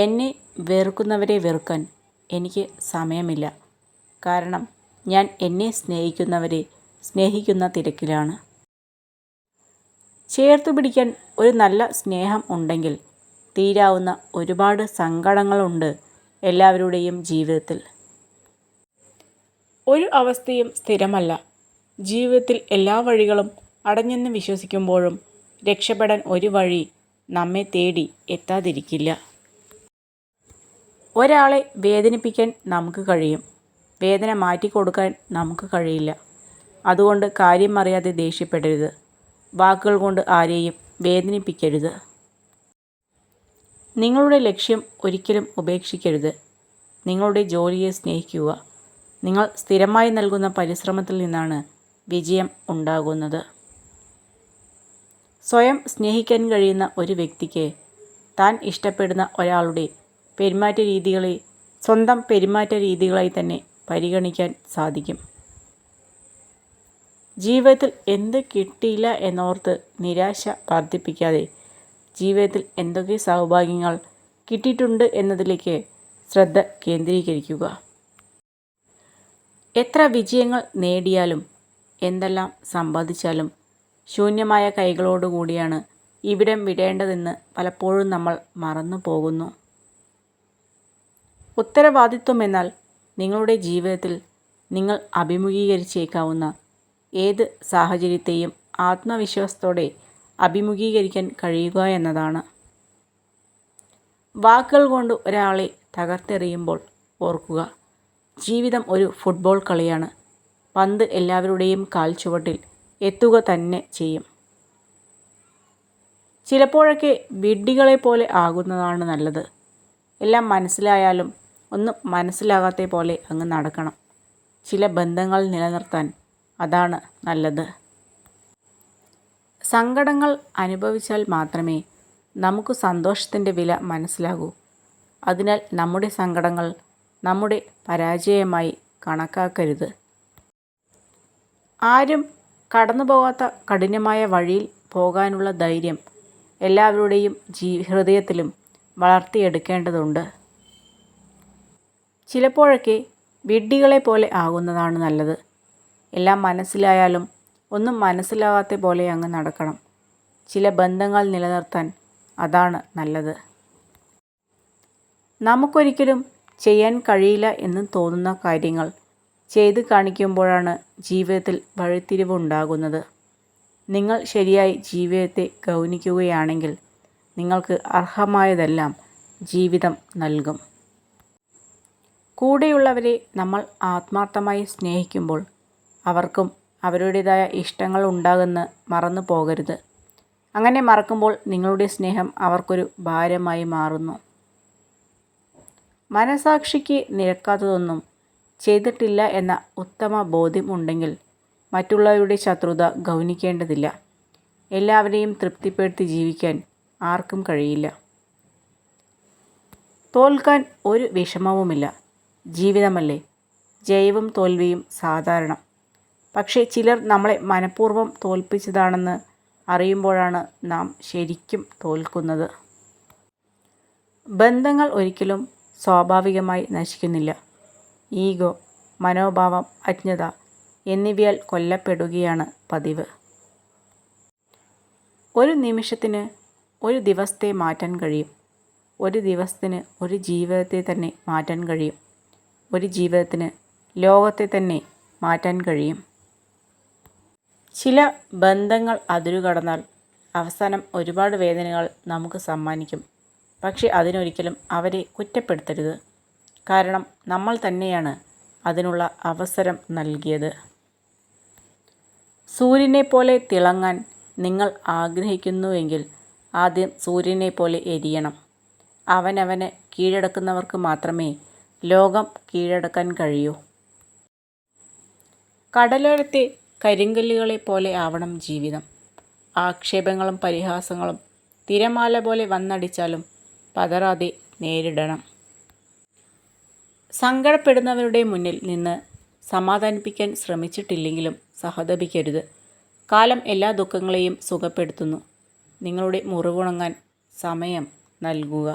എന്നെ വെറുക്കുന്നവരെ വെറുക്കാൻ എനിക്ക് സമയമില്ല. കാരണം ഞാൻ എന്നെ സ്നേഹിക്കുന്നവരെ സ്നേഹിക്കുന്ന തിരക്കിലാണ്. ചേർത്തു പിടിക്കാൻ ഒരു നല്ല സ്നേഹം ഉണ്ടെങ്കിൽ തീരാവുന്ന ഒരുപാട് സങ്കടങ്ങളുണ്ട് എല്ലാവരുടെയും ജീവിതത്തിൽ. ഒരു അവസ്ഥയും സ്ഥിരമല്ല. ജീവിതത്തിൽ എല്ലാ വഴികളും അടഞ്ഞെന്ന് വിശ്വസിക്കുമ്പോഴും രക്ഷപ്പെടാൻ ഒരു വഴി നമ്മെ തേടി എത്താതിരിക്കില്ല. ഒരാളെ വേദനിപ്പിക്കാൻ നമുക്ക് കഴിയും, വേദന മാറ്റിക്കൊടുക്കാൻ നമുക്ക് കഴിയില്ല. അതുകൊണ്ട് കാര്യം അറിയാതെ ദേഷ്യപ്പെടരുത്. വാക്കുകൾ കൊണ്ട് ആരെയും വേദനിപ്പിക്കരുത്. നിങ്ങളുടെ ലക്ഷ്യം ഒരിക്കലും ഉപേക്ഷിക്കരുത്. നിങ്ങളുടെ ജോലിയെ സ്നേഹിക്കുക. നിങ്ങൾ സ്ഥിരമായി നൽകുന്ന പരിശ്രമത്തിൽ നിന്നാണ് വിജയം ഉണ്ടാകുന്നത്. സ്വയം സ്നേഹിക്കാൻ കഴിയുന്ന ഒരു വ്യക്തിക്ക് താൻ ഇഷ്ടപ്പെടുന്ന ഒരാളുടെ പെരുമാറ്റ രീതികളെ സ്വന്തം പെരുമാറ്റ രീതികളായി തന്നെ പരിഗണിക്കാൻ സാധിക്കും. ജീവിതത്തിൽ എന്ത് കിട്ടിയില്ല എന്നോർത്ത് നിരാശ വർദ്ധിപ്പിക്കാതെ ജീവിതത്തിൽ എന്തൊക്കെ സൗഭാഗ്യങ്ങൾ കിട്ടിയിട്ടുണ്ട് എന്നതിലേക്ക് ശ്രദ്ധ കേന്ദ്രീകരിക്കുക. എത്ര വിജയങ്ങൾ നേടിയാലും എന്തെല്ലാം സമ്പാദിച്ചാലും ശൂന്യമായ കൈകളോടുകൂടിയാണ് ഇവിടം വിടേണ്ടതെന്ന് പലപ്പോഴും നമ്മൾ മറന്നു പോകുന്നു. ഉത്തരവാദിത്വം എന്നാൽ നിങ്ങളുടെ ജീവിതത്തിൽ നിങ്ങൾ അഭിമുഖീകരിച്ചേക്കാവുന്ന ഏത് സാഹചര്യത്തെയും ആത്മവിശ്വാസത്തോടെ അഭിമുഖീകരിക്കാൻ കഴിയുക എന്നതാണ്. വാക്കുകൾ കൊണ്ട് ഒരാളെ തകർത്തെറിയുമ്പോൾ ഓർക്കുക, ജീവിതം ഒരു ഫുട്ബോൾ കളിയാണ്. പന്ത് എല്ലാവരുടെയും കാൽച്ചുവട്ടിൽ എത്തുക തന്നെ ചെയ്യും. ചിലപ്പോഴൊക്കെ വിഡ്ഢികളെ പോലെ ആകുന്നതാണ് നല്ലത്. എല്ലാം മനസ്സിലായാലും ഒന്നും മനസ്സിലാകാത്ത പോലെ അങ്ങ് നടക്കണം. ചില ബന്ധങ്ങൾ നിലനിർത്താൻ അതാണ് നല്ലത്. സങ്കടങ്ങൾ അനുഭവിച്ചാൽ മാത്രമേ നമുക്ക് സന്തോഷത്തിൻ്റെ വില മനസ്സിലാകൂ. അതിനാൽ നമ്മുടെ സങ്കടങ്ങൾ നമ്മുടെ പരാജയമായി കണക്കാക്കരുത്. ആരും കടന്നു പോകാത്ത കഠിനമായ വഴിയിൽ പോകാനുള്ള ധൈര്യം എല്ലാവരുടെയും ഹൃദയത്തിലും വളർത്തിയെടുക്കേണ്ടതുണ്ട്. ചിലപ്പോഴൊക്കെ വിഡ്ഢികളെ പോലെ ആകുന്നതാണ് നല്ലത്. എല്ലാം മനസ്സിലായാലും ഒന്നും മനസ്സിലാകാത്ത പോലെ അങ്ങ് നടക്കണം. ചില ബന്ധങ്ങൾ നിലനിർത്താൻ അതാണ് നല്ലത്. നമുക്കൊരിക്കലും ചെയ്യാൻ കഴിയില്ല എന്ന് തോന്നുന്ന കാര്യങ്ങൾ ചെയ്ത് കാണിക്കുമ്പോഴാണ് ജീവിതത്തിൽ വഴിത്തിരിവ് ഉണ്ടാകുന്നത്. നിങ്ങൾ ശരിയായി ജീവിതത്തെ ഗൗനിക്കുകയാണെങ്കിൽ നിങ്ങൾക്ക് അർഹമായതെല്ലാം ജീവിതം നൽകും. കൂടെയുള്ളവരെ നമ്മൾ ആത്മാർത്ഥമായി സ്നേഹിക്കുമ്പോൾ അവർക്കും അവരുടേതായ ഇഷ്ടങ്ങൾ ഉണ്ടാകുമെന്ന് മറന്നു പോകരുത്. അങ്ങനെ മറക്കുമ്പോൾ നിങ്ങളുടെ സ്നേഹം അവർക്കൊരു ഭാരമായി മാറുന്നു. മനസാക്ഷിക്ക് നിരക്കാത്തതൊന്നും ചെയ്തിട്ടില്ല എന്ന ഉത്തമ ബോധ്യം ഉണ്ടെങ്കിൽ മറ്റുള്ളവരുടെ ശത്രുത ഗൗനിക്കേണ്ടതില്ല. എല്ലാവരെയും തൃപ്തിപ്പെടുത്തി ജീവിക്കാൻ ആർക്കും കഴിയില്ല. തോൽക്കാൻ ഒരു വിഷമവുമില്ല. ജീവിതമല്ലേ, ജയവും തോൽവിയും സാധാരണം. പക്ഷേ ചിലർ നമ്മളെ മനഃപൂർവ്വം തോൽപ്പിച്ചതാണെന്ന് അറിയുമ്പോഴാണ് നാം ശരിക്കും തോൽക്കുന്നത്. ബന്ധങ്ങൾ ഒരിക്കലും സ്വാഭാവികമായി നശിക്കുന്നില്ല. ഈഗോ, മനോഭാവം, അജ്ഞത എന്നിവയാൽ കൊല്ലപ്പെടുകയാണ് പതിവ്. ഒരു നിമിഷത്തിന് ഒരു ദിവസത്തെ മാറ്റാൻ കഴിയും. ഒരു ദിവസത്തിന് ഒരു ജീവിതത്തെ തന്നെ മാറ്റാൻ കഴിയും. ഒരു ജീവിതത്തിന് ലോകത്തെ തന്നെ മാറ്റാൻ കഴിയും. ചില ബന്ധങ്ങൾ അതിരുകടന്നാൽ അവസാനം ഒരുപാട് വേദനകൾ നമുക്ക് സമ്മാനിക്കും. പക്ഷേ അതിനൊരിക്കലും അവരെ കുറ്റപ്പെടുത്തരുത്. കാരണം നമ്മൾ തന്നെയാണ് അതിനുള്ള അവസരം നൽകിയത്. സൂര്യനെ പോലെ തിളങ്ങാൻ നിങ്ങൾ ആഗ്രഹിക്കുന്നുവെങ്കിൽ ആദ്യം സൂര്യനെ പോലെ എരിയണം. അവനവനെ കീഴടക്കുന്നവർക്ക് മാത്രമേ ലോകം കീഴടക്കാൻ കഴിയൂ. കടലോരത്തെ കരിങ്കല്ലുകളെ പോലെ ആവണം ജീവിതം. ആക്ഷേപങ്ങളും പരിഹാസങ്ങളും തിരമാല പോലെ വന്നടിച്ചാലും പതറാതെ നേരിടണം. സങ്കടപ്പെടുന്നവരുടെ മുന്നിൽ നിന്ന് സമാധാനിപ്പിക്കാൻ ശ്രമിച്ചിട്ടില്ലെങ്കിലും സഹതപിക്കരുത്. കാലം എല്ലാ ദുഃഖങ്ങളെയും സുഖപ്പെടുത്തുന്നു. നിങ്ങളുടെ മുറിവുണങ്ങാൻ സമയം നൽകുക.